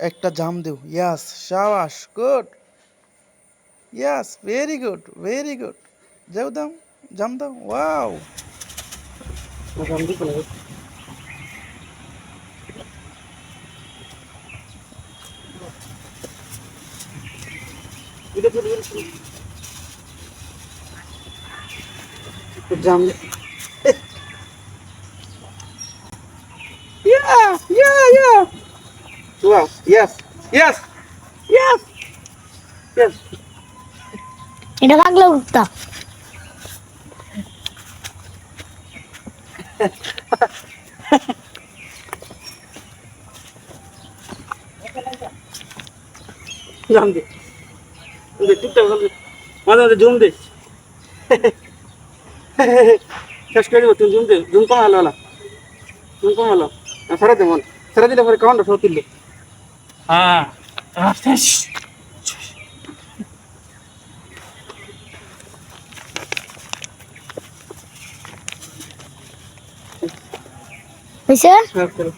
একটা জাম দেও। ইয়াস, শাবাশ, গুড। ইয়াস, very good, very good. যাও দাও, জাম দাও। ওয়াও, জাম yeah yeah yeah wow yes yes yes yes এটা পাগলা কুত্তা। জাম দে টুকটাক মাঝে মাঝে জুম দে শেষ করে দিব তুই জুম দে জুম কম হলো জুম কম হলো সারা দে মন সারা দিলে পরে কাউন্টার সব তুললো হ্যাঁ শেষ হয়েছে? শেষ করো